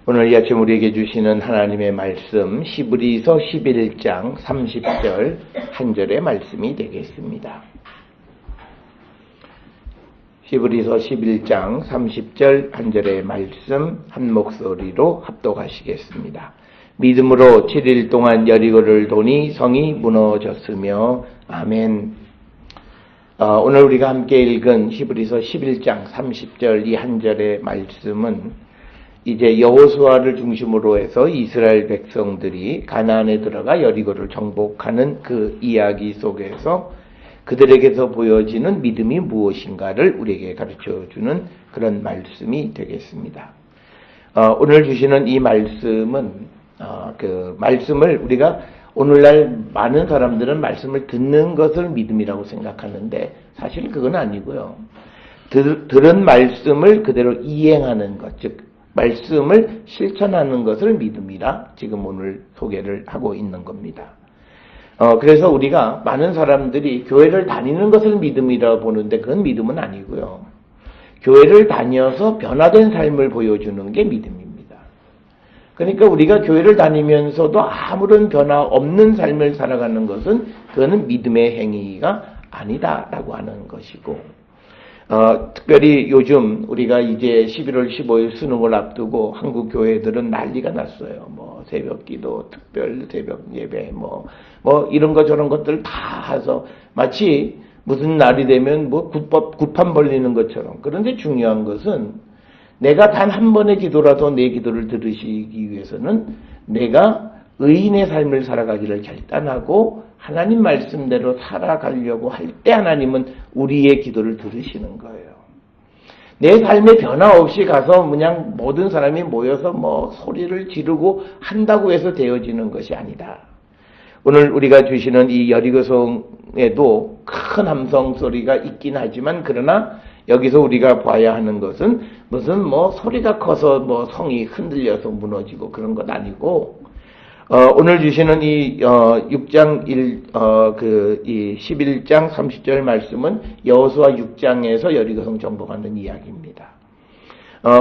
오늘 이 아침 우리에게 주시는 하나님의 말씀 히브리서 11장 30절 한 절의 말씀이 되겠습니다. 히브리서 11장 30절 한 절의 말씀 한 목소리로 합독하시겠습니다. 믿음으로 7일 동안 여리고를 도니 성이 무너졌으며 아멘. 오늘 우리가 함께 읽은 히브리서 11장 30절 이 한 절의 말씀은 이제 여호수아를 중심으로 해서 이스라엘 백성들이 가나안에 들어가 여리고를 정복하는 그 이야기 속에서 그들에게서 보여지는 믿음이 무엇인가를 우리에게 가르쳐주는 그런 말씀이 되겠습니다. 오늘 주시는 이 말씀은 그 말씀을 우리가 오늘날 많은 사람들은 말씀을 듣는 것을 믿음이라고 생각하는데 사실 그건 아니고요. 들은 말씀을 그대로 이행하는 것, 즉 말씀을 실천하는 것을 믿음이라 지금 오늘 소개를 하고 있는 겁니다. 그래서 우리가 많은 사람들이 교회를 다니는 것을 믿음이라 보는데 그건 믿음은 아니고요. 교회를 다녀서 변화된 삶을 보여주는 게 믿음입니다. 그러니까 우리가 교회를 다니면서도 아무런 변화 없는 삶을 살아가는 것은 그거는 믿음의 행위가 아니다라고 하는 것이고 특별히 요즘 우리가 이제 11월 15일 수능을 앞두고 한국 교회들은 난리가 났어요. 뭐 새벽 기도, 특별 새벽 예배, 뭐 이런 것 저런 것들 다 해서 마치 무슨 날이 되면 뭐 구판 벌리는 것처럼. 그런데 중요한 것은 내가 단 한 번의 기도라도 내 기도를 들으시기 위해서는 내가 의인의 삶을 살아가기를 결단하고 하나님 말씀대로 살아가려고 할 때 하나님은 우리의 기도를 들으시는 거예요. 내 삶에 변화 없이 가서 그냥 모든 사람이 모여서 뭐 소리를 지르고 한다고 해서 되어지는 것이 아니다. 오늘 우리가 주시는 이 여리고성에도 큰 함성 소리가 있긴 하지만 그러나 여기서 우리가 봐야 하는 것은 무슨 뭐 소리가 커서 뭐 성이 흔들려서 무너지고 그런 것 아니고 오늘 주시는 이 6장 11장 30절 말씀은 여호수아 6장에서 여리고성 정복하는 이야기입니다.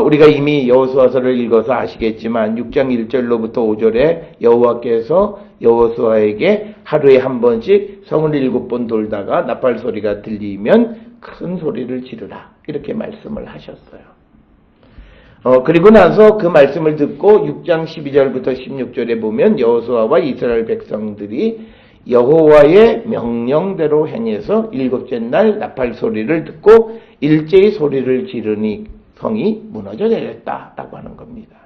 우리가 이미 여호수아서를 읽어서 아시겠지만 6장 1절로부터 5절에 여호와께서 여호수아에게 하루에 한 번씩 성을 7번 돌다가 나팔 소리가 들리면 큰 소리를 지르라 이렇게 말씀을 하셨어요. 그리고 나서 그 말씀을 듣고 6장 12절부터 16절에 보면 여호수아와 이스라엘 백성들이 여호와의 명령대로 행해서 7째 날 나팔 소리를 듣고 일제히 소리를 지르니 성이 무너져 내렸다라고 하는 겁니다.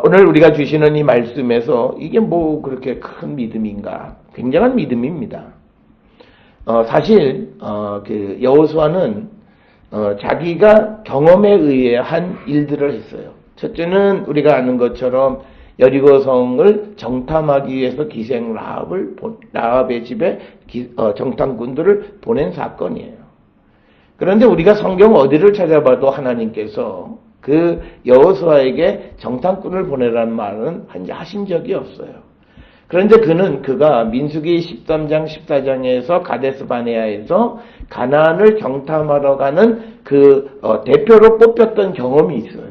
오늘 우리가 주시는 이 말씀에서 이게 뭐 그렇게 큰 믿음인가? 굉장한 믿음입니다. 사실 그 여호수아는 자기가 경험에 의해 한 일들을 했어요. 첫째는 우리가 아는 것처럼 여리고성을 정탐하기 위해서 기생 라합의 집에 정탐꾼들을 보낸 사건이에요. 그런데 우리가 성경 어디를 찾아봐도 하나님께서 그 여호수아에게 정탐꾼을 보내라는 말은 하신 적이 없어요. 그런데 그가 민수기 13장 14장에서 가데스 바네아에서 가나안을 정탐하러 가는 그 대표로 뽑혔던 경험이 있어요.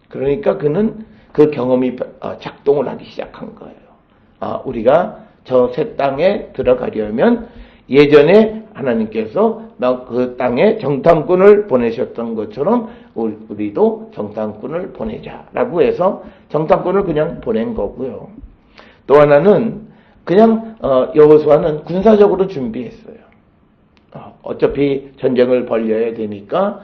그러니까 그는 그 경험이 작동을 하기 시작한 거예요. 우리가 저 새 땅에 들어가려면 예전에 하나님께서 그 땅에 정탐꾼을 보내셨던 것처럼 우리도 정탐꾼을 보내자라고 해서 정탐꾼을 그냥 보낸 거고요. 또 하나는 그냥 여호수아는 군사적으로 준비했어요. 어차피 전쟁을 벌여야 되니까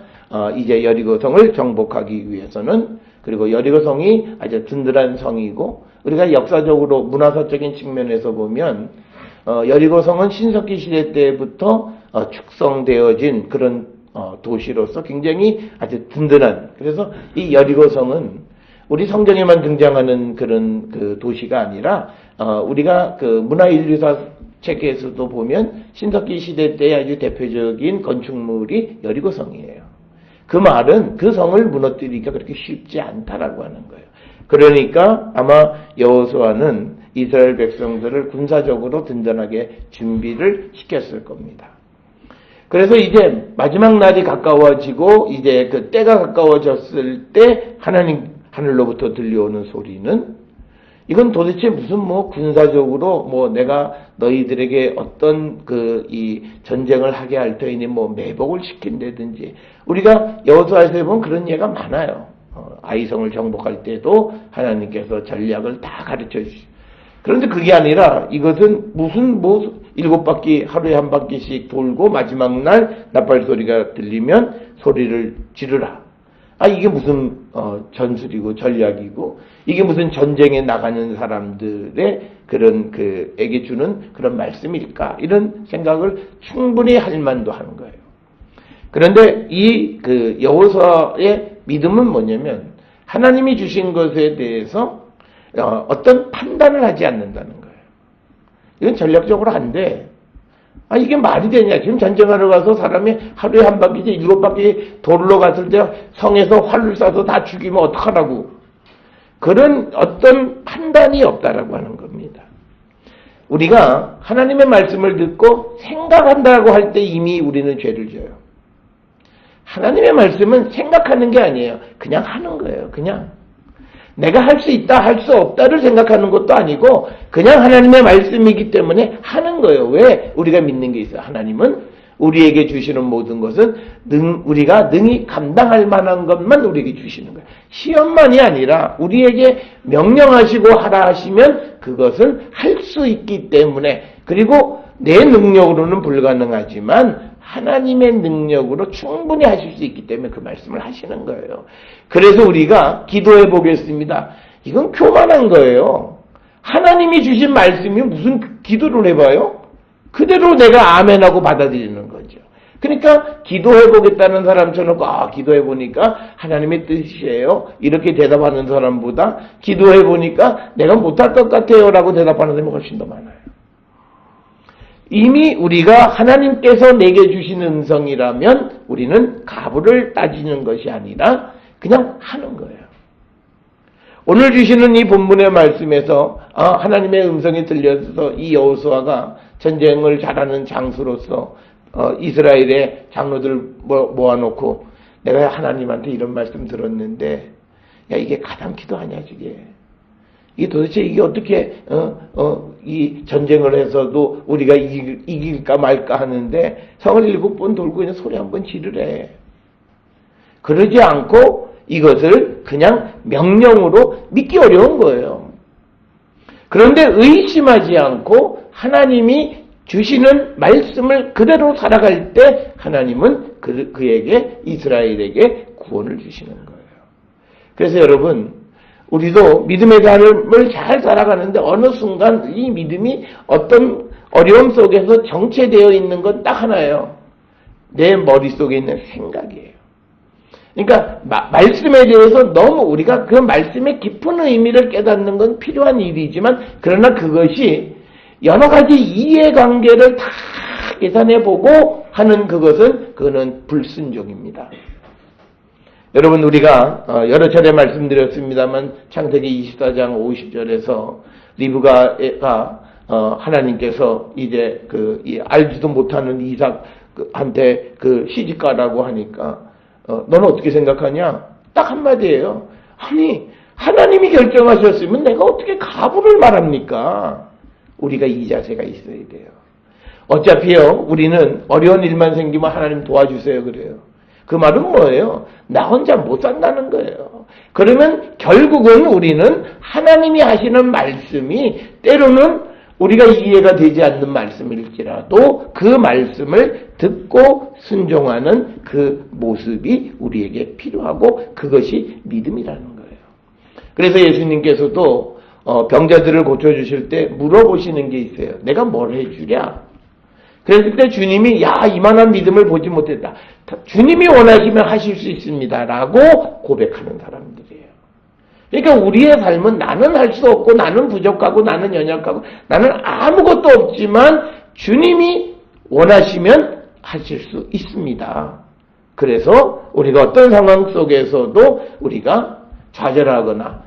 이제 여리고성을 정복하기 위해서는 그리고 여리고성이 아주 든든한 성이고 우리가 역사적으로 문화사적인 측면에서 보면 여리고성은 신석기 시대 때부터 축성되어진 그런 도시로서 굉장히 아주 든든한 그래서 이 여리고성은 우리 성경에만 등장하는 그런 그 도시가 아니라 우리가 그 문화인류사 책에서도 보면 신석기 시대 때 아주 대표적인 건축물이 여리고성이에요. 그 말은 그 성을 무너뜨리기가 그렇게 쉽지 않다라고 하는 거예요. 그러니까 아마 여호수아는 이스라엘 백성들을 군사적으로 든든하게 준비를 시켰을 겁니다. 그래서 이제 마지막 날이 가까워지고 이제 그 때가 가까워졌을 때 하나님 하늘로부터 들려오는 소리는 이건 도대체 무슨 뭐 군사적으로 뭐 내가 너희들에게 어떤 이 전쟁을 하게 할 터이니 뭐 매복을 시킨다든지, 우리가 여호수아에서 보면 그런 예가 많아요. 아이성을 정복할 때도 하나님께서 전략을 다 가르쳐 주시죠. 그런데 그게 아니라 이것은 무슨 뭐 7바퀴 하루에 한 바퀴씩 돌고 마지막 날 나팔 소리가 들리면 소리를 지르라. 이게 무슨 전술이고 전략이고, 이게 무슨 전쟁에 나가는 사람들의 그런 에게 주는 그런 말씀일까? 이런 생각을 충분히 할 만도 하는 거예요. 그런데 이 여호수아의 믿음은 뭐냐면 하나님이 주신 것에 대해서 어떤 판단을 하지 않는다는 거예요. 이건 전략적으로 안 돼. 이게 말이 되냐. 지금 전쟁하러 가서 사람이 하루에 한 바퀴, 7바퀴 돌러 갔을 때 성에서 활을 쏴서 다 죽이면 어떡하라고. 그런 어떤 판단이 없다라고 하는 겁니다. 우리가 하나님의 말씀을 듣고 생각한다고 할 때 이미 우리는 죄를 져요. 하나님의 말씀은 생각하는 게 아니에요. 그냥 하는 거예요. 그냥. 내가 할 수 있다, 할 수 없다를 생각하는 것도 아니고 그냥 하나님의 말씀이기 때문에 하는 거예요. 왜? 우리가 믿는 게 있어요. 하나님은 우리에게 주시는 모든 것은 우리가 능히 감당할 만한 것만 우리에게 주시는 거예요. 시험만이 아니라 우리에게 명령하시고 하라 하시면 그것을 할 수 있기 때문에, 그리고 내 능력으로는 불가능하지만 하나님의 능력으로 충분히 하실 수 있기 때문에 그 말씀을 하시는 거예요. 그래서 우리가 기도해 보겠습니다. 이건 교만한 거예요. 하나님이 주신 말씀이 무슨 기도를 해봐요? 그대로 내가 아멘하고 받아들이는 거죠. 그러니까 기도해 보겠다는 사람 쳐놓고 기도해 보니까 하나님의 뜻이에요, 이렇게 대답하는 사람보다 기도해 보니까 내가 못할 것 같아요 라고 대답하는 사람이 훨씬 더 많아요. 이미 우리가 하나님께서 내게 주신 음성이라면 우리는 가부를 따지는 것이 아니라 그냥 하는 거예요. 오늘 주시는 이 본문의 말씀에서 하나님의 음성이 들려서 이 여호수아가 전쟁을 잘하는 장수로서 이스라엘의 장로들 모아놓고 내가 하나님한테 이런 말씀 들었는데 이게 가당키도 하냐 저게. 이게 도대체 이게 어떻게 이 전쟁을 해서도 우리가 이길까 말까 하는데 성을 7번 돌고 그냥 소리 한번 지르래. 그러지 않고 이것을 그냥 명령으로 믿기 어려운 거예요. 그런데 의심하지 않고 하나님이 주시는 말씀을 그대로 살아갈 때 하나님은 그에게, 이스라엘에게 구원을 주시는 거예요. 그래서 여러분, 우리도 믿음의 삶을 잘 살아가는데 어느 순간 이 믿음이 어떤 어려움 속에서 정체되어 있는 건 딱 하나예요. 내 머릿속에 있는 생각이에요. 그러니까 말씀에 대해서 너무 우리가 그 말씀의 깊은 의미를 깨닫는 건 필요한 일이지만, 그러나 그것이 여러 가지 이해관계를 다 계산해보고 하는 그거는 불순종입니다. 여러분, 우리가 여러 차례 말씀드렸습니다만 창세기 24장 50절에서 리브가가 하나님께서 이제 알지도 못하는 이삭한테 시집가라고 하니까 너는 어떻게 생각하냐? 딱 한마디예요. 아니, 하나님이 결정하셨으면 내가 어떻게 가부를 말합니까? 우리가 이 자세가 있어야 돼요. 어차피요, 우리는 어려운 일만 생기면 하나님 도와주세요 그래요. 그 말은 뭐예요? 나 혼자 못 산다는 거예요. 그러면 결국은 우리는 하나님이 하시는 말씀이 때로는 우리가 이해가 되지 않는 말씀일지라도 그 말씀을 듣고 순종하는 그 모습이 우리에게 필요하고 그것이 믿음이라는 거예요. 그래서 예수님께서도 병자들을 고쳐주실 때 물어보시는 게 있어요. 내가 뭘 해주랴? 그랬을 때 주님이 이만한 믿음을 보지 못했다. 주님이 원하시면 하실 수 있습니다 라고 고백하는 사람들이에요. 그러니까 우리의 삶은 나는 할 수 없고 나는 부족하고 나는 연약하고 나는 아무것도 없지만 주님이 원하시면 하실 수 있습니다. 그래서 우리가 어떤 상황 속에서도 우리가 좌절하거나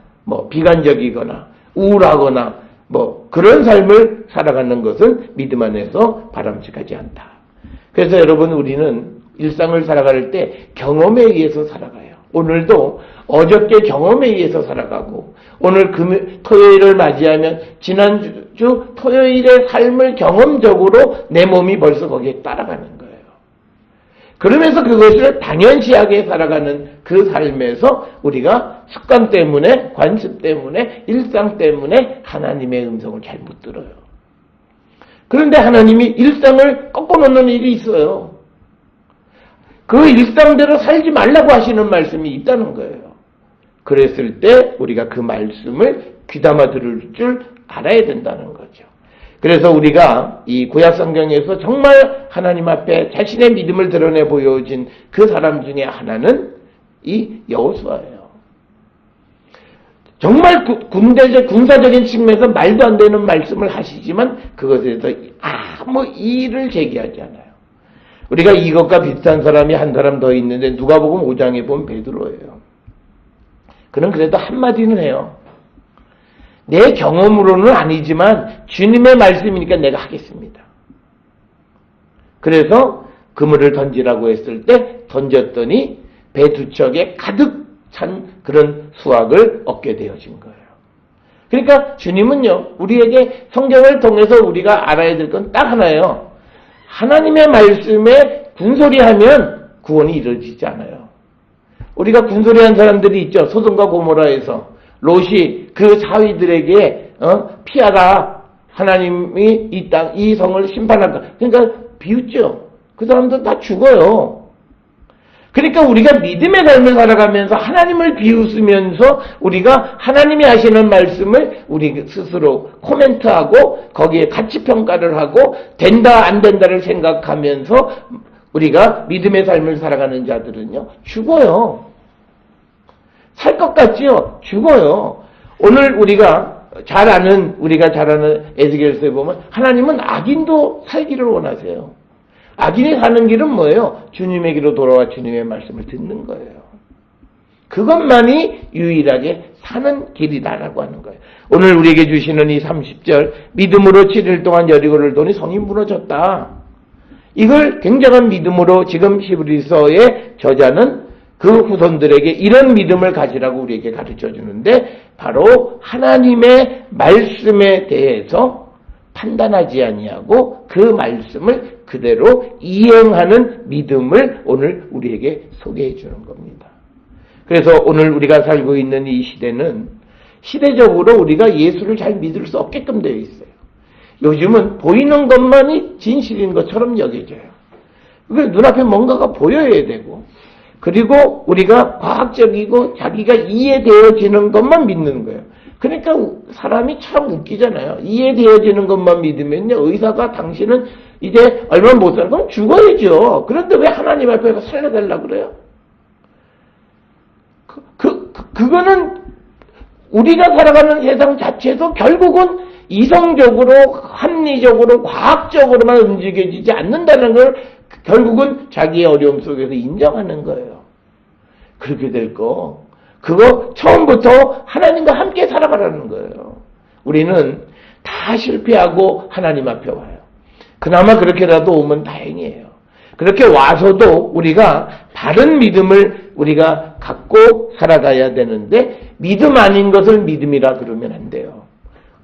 비관적이거나 우울하거나 그런 삶을 살아가는 것은 믿음 안에서 바람직하지 않다. 그래서 여러분, 우리는 일상을 살아갈 때 경험에 의해서 살아가요. 오늘도 어저께 경험에 의해서 살아가고 오늘 토요일을 맞이하면 지난주 토요일의 삶을 경험적으로 내 몸이 벌써 거기에 따라가는 거예요. 그러면서 그것을 당연시하게 살아가는 그 삶에서 우리가 습관 때문에, 관습 때문에, 일상 때문에 하나님의 음성을 잘 못 들어요. 그런데 하나님이 일상을 꺾어놓는 일이 있어요. 그 일상대로 살지 말라고 하시는 말씀이 있다는 거예요. 그랬을 때 우리가 그 말씀을 귀담아 들을 줄 알아야 된다는 거죠. 그래서 우리가 이 구약 성경에서 정말 하나님 앞에 자신의 믿음을 드러내 보여진 그 사람 중에 하나는 이 여호수아예요. 정말 군사적인 측면에서 말도 안 되는 말씀을 하시지만 그것에 대해서 아무 이의를 제기하지 않아요. 우리가 이것과 비슷한 사람이 한 사람 더 있는데 누가복음 5장에 보면 베드로예요. 그는 그래도 한마디는 해요. 내 경험으로는 아니지만 주님의 말씀이니까 내가 하겠습니다. 그래서 그물을 던지라고 했을 때 던졌더니 배 두 척에 가득 찬 그런 수확을 얻게 되어진 거예요. 그러니까 주님은요, 우리에게 성경을 통해서 우리가 알아야 될 건 딱 하나예요. 하나님의 말씀에 군소리하면 구원이 이루어지지 않아요. 우리가 군소리한 사람들이 있죠. 소돔과 고모라에서 롯이 그 사위들에게 피하라. 하나님이 이 성을 심판한다. 그러니까 비웃죠. 그 사람들 다 죽어요. 그러니까 우리가 믿음의 삶을 살아가면서 하나님을 비웃으면서 우리가 하나님이 하시는 말씀을 우리 스스로 코멘트하고 거기에 가치평가를 하고 된다 안 된다를 생각하면서 우리가 믿음의 삶을 살아가는 자들은요 죽어요. 살 것 같지요? 죽어요. 오늘 우리가 잘 아는 에스겔서에 보면 하나님은 악인도 살기를 원하세요. 악인이 사는 길은 뭐예요? 주님에게로 돌아와 주님의 말씀을 듣는 거예요. 그것만이 유일하게 사는 길이다라고 하는 거예요. 오늘 우리에게 주시는 이 30절 믿음으로 7일 동안 여리고를 도니 성이 무너졌다. 이걸 굉장한 믿음으로 지금 히브리서의 저자는 그 후손들에게 이런 믿음을 가지라고 우리에게 가르쳐 주는데 바로 하나님의 말씀에 대해서 판단하지 아니하고 그 말씀을 그대로 이행하는 믿음을 오늘 우리에게 소개해 주는 겁니다. 그래서 오늘 우리가 살고 있는 이 시대는 시대적으로 우리가 예수를 잘 믿을 수 없게끔 되어 있어요. 요즘은 보이는 것만이 진실인 것처럼 여겨져요. 눈앞에 뭔가가 보여야 되고 그리고 우리가 과학적이고 자기가 이해되어지는 것만 믿는 거예요. 그러니까 사람이 참 웃기잖아요. 이해되어지는 것만 믿으면요. 의사가 당신은 이제 얼마 못 사는 건 죽어야죠. 그런데 왜 하나님 앞에 살려달라고 그래요? 그거는 우리가 살아가는 세상 자체도 결국은 이성적으로, 합리적으로, 과학적으로만 움직여지지 않는다는 걸 결국은 자기의 어려움 속에서 인정하는 거예요. 그렇게 될 거. 그거 처음부터 하나님과 함께 살아가라는 거예요. 우리는 다 실패하고 하나님 앞에 와요. 그나마 그렇게라도 오면 다행이에요. 그렇게 와서도 우리가 바른 믿음을 우리가 갖고 살아가야 되는데 믿음 아닌 것을 믿음이라 그러면 안 돼요.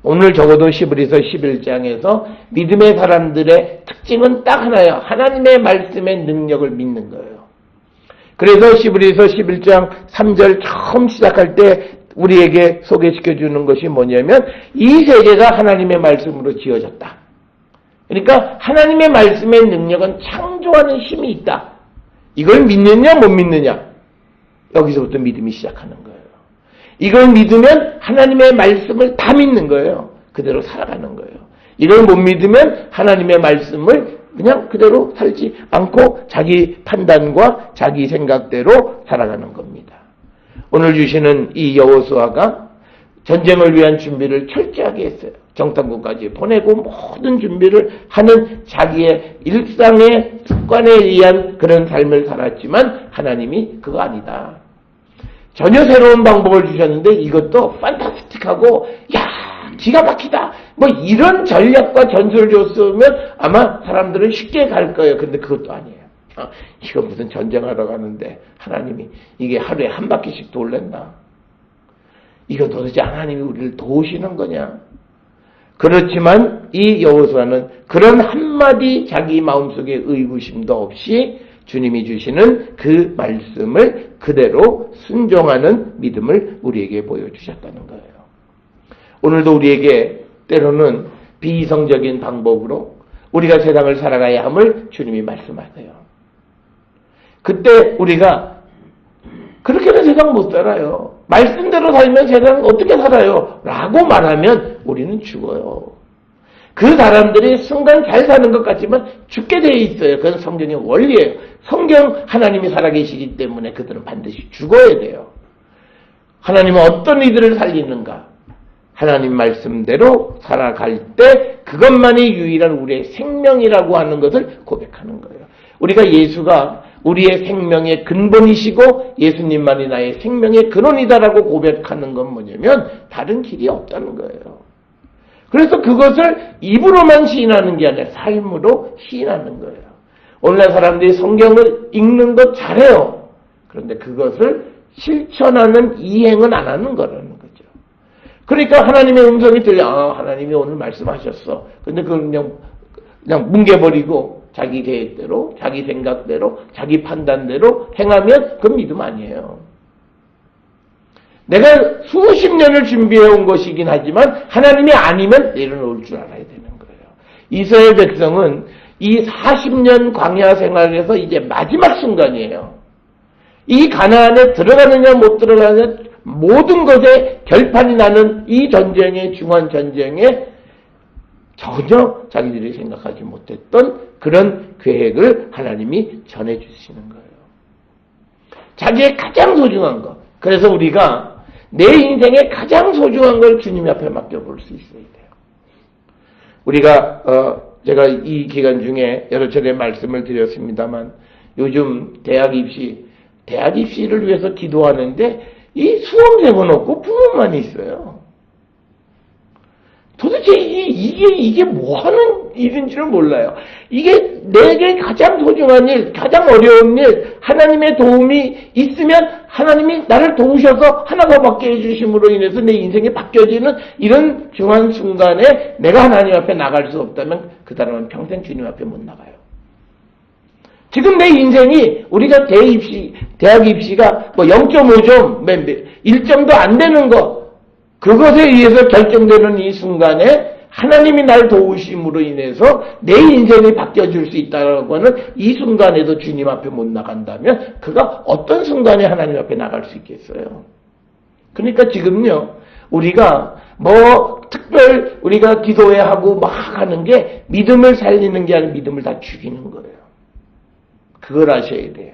오늘 적어도 히브리서 11장에서 믿음의 사람들의 특징은 딱 하나예요. 하나님의 말씀의 능력을 믿는 거예요. 그래서 히브리서 11장 3절 처음 시작할 때 우리에게 소개시켜주는 것이 뭐냐면 이 세계가 하나님의 말씀으로 지어졌다. 그러니까 하나님의 말씀의 능력은 창조하는 힘이 있다. 이걸 믿느냐 못 믿느냐 여기서부터 믿음이 시작하는 거예요. 이걸 믿으면 하나님의 말씀을 다 믿는 거예요. 그대로 살아가는 거예요. 이걸 못 믿으면 하나님의 말씀을 그냥 그대로 살지 않고 자기 판단과 자기 생각대로 살아가는 겁니다. 오늘 주시는 이 여호수아가 전쟁을 위한 준비를 철저하게 했어요. 정탐구까지 보내고 모든 준비를 하는 자기의 일상의 습관에 의한 그런 삶을 살았지만 하나님이 그거 아니다. 전혀 새로운 방법을 주셨는데 이것도 판타스틱하고 야 기가 막히다. 뭐 이런 전략과 전술을 줬으면 아마 사람들은 쉽게 갈 거예요. 근데 그것도 아니에요. 이거 무슨 전쟁하러 가는데 하나님이 이게 하루에 한 바퀴씩 돌랬나? 이거 도대체 하나님이 우리를 도우시는 거냐? 그렇지만 이 여호수아는 그런 한마디 자기 마음속에 의구심도 없이 주님이 주시는 그 말씀을 그대로 순종하는 믿음을 우리에게 보여주셨다는 거예요. 오늘도 우리에게 때로는 비이성적인 방법으로 우리가 세상을 살아가야 함을 주님이 말씀하세요. 그때 우리가 그렇게는 세상 못 살아요. 말씀대로 살면 세상은 어떻게 살아요? 라고 말하면 우리는 죽어요. 그 사람들이 순간 잘 사는 것 같지만 죽게 되어 있어요. 그건 성경의 원리예요. 성경 하나님이 살아계시기 때문에 그들은 반드시 죽어야 돼요. 하나님은 어떤 이들을 살리는가? 하나님 말씀대로 살아갈 때 그것만이 유일한 우리의 생명이라고 하는 것을 고백하는 거예요. 우리가 예수가 우리의 생명의 근본이시고 예수님만이 나의 생명의 근원이다라고 고백하는 건 뭐냐면 다른 길이 없다는 거예요. 그래서 그것을 입으로만 시인하는 게 아니라 삶으로 시인하는 거예요. 오늘날 사람들이 성경을 읽는 것 잘해요. 그런데 그것을 실천하는 이행은 안 하는 거라는 거죠. 그러니까 하나님의 음성이 들려. 하나님이 오늘 말씀하셨어. 근데 그걸 그냥 뭉개버리고 자기 계획대로, 자기 생각대로, 자기 판단대로 행하면 그건 믿음 아니에요. 내가 수십 년을 준비해온 것이긴 하지만 하나님이 아니면 내려놓을 줄 알아야 되는 거예요. 이스라엘 백성은 이 40년 광야 생활에서 이제 마지막 순간이에요. 이 가나안에 들어가느냐 못 들어가느냐 모든 것에 결판이 나는 이 전쟁의 중한 전쟁에 전혀 자기들이 생각하지 못했던 그런 계획을 하나님이 전해주시는 거예요. 자기의 가장 소중한 것. 그래서 우리가 내 인생의 가장 소중한 걸 주님 앞에 맡겨볼 수 있어야 돼요. 우리가 제가 이 기간 중에 여러 차례 말씀을 드렸습니다만 요즘 대학 입시를 위해서 기도하는데 이 수험생은 없고 부모만 있어요. 도대체 이게 뭐 하는 일인지를 몰라요. 이게 내게 가장 소중한 일, 가장 어려운 일, 하나님의 도움이 있으면 하나님이 나를 도우셔서 하나 더 받게 해주심으로 인해서 내 인생이 바뀌어지는 이런 중요한 순간에 내가 하나님 앞에 나갈 수 없다면 그 사람은 평생 주님 앞에 못 나가요. 지금 내 인생이 우리가 대학 입시가 뭐 0.5점, 1점도 안 되는 거, 그것에 의해서 결정되는 이 순간에 하나님이 날 도우심으로 인해서 내 인생이 바뀌어질 수 있다고 하는 이 순간에도 주님 앞에 못 나간다면 그가 어떤 순간에 하나님 앞에 나갈 수 있겠어요? 그러니까 지금요, 우리가 우리가 기도해야 하고 막 하는 게 믿음을 살리는 게 아니라 믿음을 다 죽이는 거예요. 그걸 아셔야 돼요.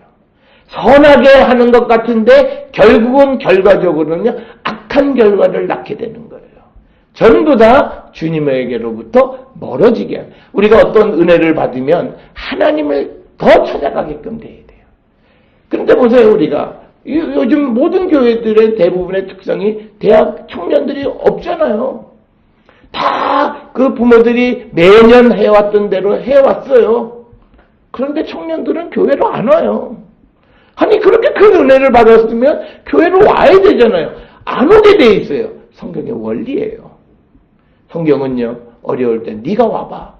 선하게 하는 것 같은데 결국은 결과적으로는요, 악한 결과를 낳게 되는 거예요. 전부 다 주님에게로부터 멀어지게 하는. 우리가 어떤 은혜를 받으면 하나님을 더 찾아가게끔 돼야 돼요. 그런데 보세요, 우리가 요즘 모든 교회들의 대부분의 특성이 대학 청년들이 없잖아요. 다 그 부모들이 매년 해왔던 대로 해왔어요. 그런데 청년들은 교회로 안 와요. 아니 그렇게 큰 은혜를 받았으면 교회로 와야 되잖아요. 안 오게 돼 있어요. 성경의 원리예요. 성경은요, 어려울 때 네가 와봐.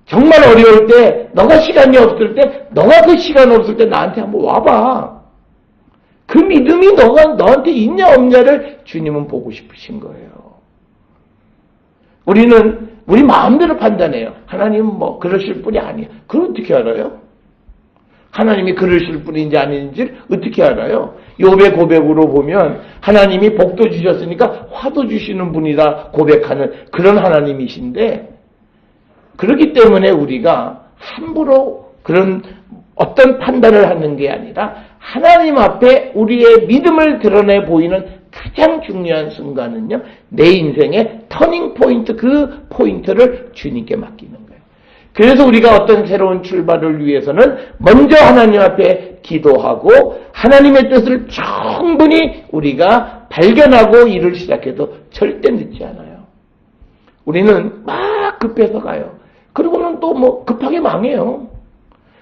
정말 어려울 때, 너가 시간이 없을 때, 너가 그 시간 없을 때 나한테 한번 와봐. 그 믿음이 너한테 있냐 없냐를 주님은 보고 싶으신 거예요. 우리는 우리 마음대로 판단해요. 하나님은 그러실 분이 아니에요. 그걸 어떻게 알아요? 하나님이 그러실 분인지 아닌지 어떻게 알아요? 욥의 고백으로 보면 하나님이 복도 주셨으니까 화도 주시는 분이다 고백하는 그런 하나님이신데, 그렇기 때문에 우리가 함부로 그런 어떤 판단을 하는 게 아니라 하나님 앞에 우리의 믿음을 드러내 보이는 가장 중요한 순간은요, 내 인생의 터닝 포인트, 그 포인트를 주님께 맡기는 거예요. 그래서 우리가 어떤 새로운 출발을 위해서는 먼저 하나님 앞에 기도하고 하나님의 뜻을 충분히 우리가 발견하고 일을 시작해도 절대 늦지 않아요. 우리는 막 급해서 가요. 그러고는 또 급하게 망해요.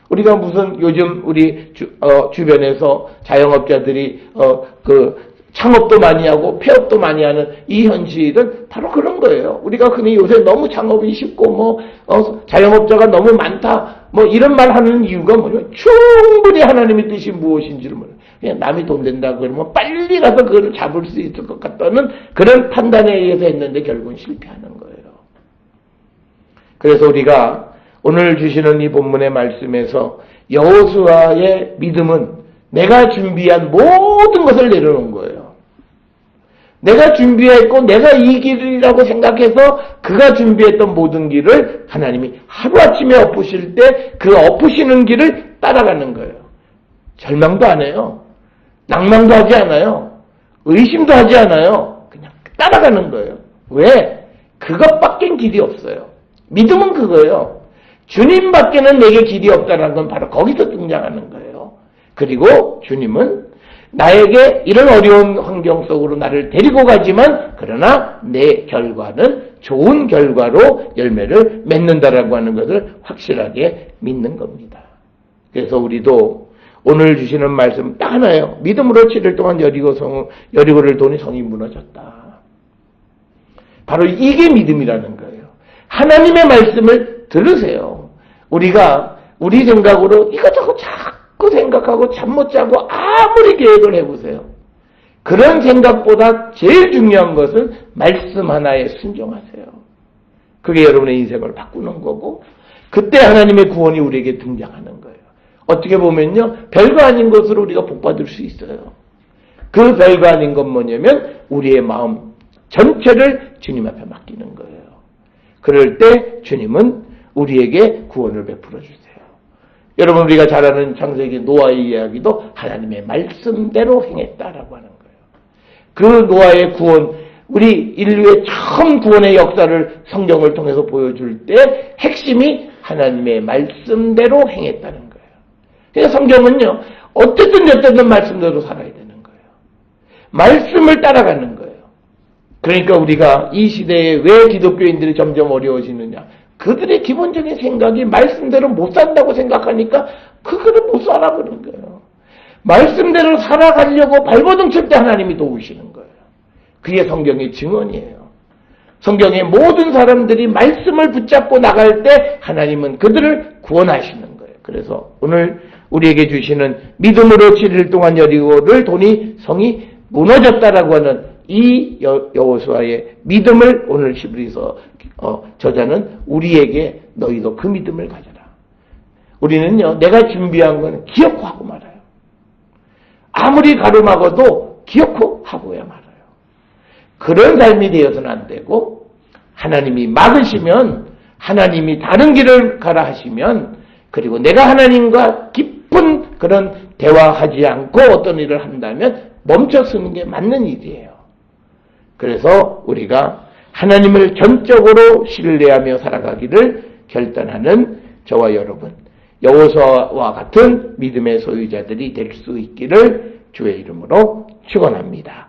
우리가 무슨 요즘 우리 주변에서 자영업자들이 창업도 많이 하고 폐업도 많이 하는 이 현실은 바로 그런 거예요. 우리가 흔히 요새 너무 창업이 쉽고 자영업자가 너무 많다 이런 말 하는 이유가 뭐냐면 충분히 하나님의 뜻이 무엇인지를 몰라요. 그냥 남이 돈 된다 그러면 빨리 가서 그걸 잡을 수 있을 것 같다는 그런 판단에 의해서 했는데 결국은 실패하는 거예요. 그래서 우리가 오늘 주시는 이 본문의 말씀에서 여호수아의 믿음은 내가 준비한 모든 것을 내려놓은 거예요. 내가 준비했고 내가 이 길이라고 생각해서 그가 준비했던 모든 길을 하나님이 하루아침에 엎으실 때 그 엎으시는 길을 따라가는 거예요. 절망도 안 해요. 낭망도 하지 않아요. 의심도 하지 않아요. 그냥 따라가는 거예요. 왜? 그것밖엔 길이 없어요. 믿음은 그거예요. 주님밖에는 내게 길이 없다는 건 바로 거기서 등장하는 거예요. 그리고 주님은 나에게 이런 어려운 환경 속으로 나를 데리고 가지만 그러나 내 결과는 좋은 결과로 열매를 맺는다라고 하는 것을 확실하게 믿는 겁니다. 그래서 우리도 오늘 주시는 말씀 딱 하나예요. 믿음으로 7일 동안 여리고를 도니 성이 무너졌다. 바로 이게 믿음이라는 거예요. 하나님의 말씀을 들으세요. 우리가 우리 생각으로 이것저것 자꾸 생각하고 잠 못 자고 아무리 계획을 해보세요. 그런 생각보다 제일 중요한 것은 말씀 하나에 순종하세요. 그게 여러분의 인생을 바꾸는 거고 그때 하나님의 구원이 우리에게 등장하는 거예요. 어떻게 보면요. 별거 아닌 것으로 우리가 복받을 수 있어요. 그 별거 아닌 건 뭐냐면 우리의 마음 전체를 주님 앞에 맡기는 거예요. 그럴 때 주님은 우리에게 구원을 베풀어 주세요. 여러분 우리가 잘 아는 창세기 노아의 이야기도 하나님의 말씀대로 행했다라고 하는 거예요. 그 노아의 구원, 우리 인류의 처음 구원의 역사를 성경을 통해서 보여줄 때 핵심이 하나님의 말씀대로 행했다는 거예요. 그래서 성경은요. 어쨌든 말씀대로 살아야 되는 거예요. 말씀을 따라가는 거예요. 그러니까 우리가 이 시대에 왜 기독교인들이 점점 어려워지느냐. 그들의 기본적인 생각이 말씀대로 못 산다고 생각하니까 그거를 못 살아버린 거예요. 말씀대로 살아가려고 발버둥 칠 때 하나님이 도우시는 거예요. 그게 성경의 증언이에요. 성경의 모든 사람들이 말씀을 붙잡고 나갈 때 하나님은 그들을 구원하시는 거예요. 그래서 오늘 우리에게 주시는 믿음으로 7일 동안 여리고를 도니 성이 무너졌다라고 하는 이 여호수아의 믿음을 오늘 히브리서 저자는 우리에게 너희도 그 믿음을 가져라. 우리는요. 내가 준비한 건 기억하고 하고 말아요. 아무리 가름하고도 기억하고 하고야 말아요. 그런 삶이 되어서는 안 되고 하나님이 막으시면 하나님이 다른 길을 가라 하시면 그리고 내가 하나님과 깊은 그런 대화하지 않고 어떤 일을 한다면 멈춰 서는 게 맞는 일이에요. 그래서 우리가 하나님을 전적으로 신뢰하며 살아가기를 결단하는 저와 여러분, 여호수아와 같은 믿음의 소유자들이 될 수 있기를 주의 이름으로 축원합니다.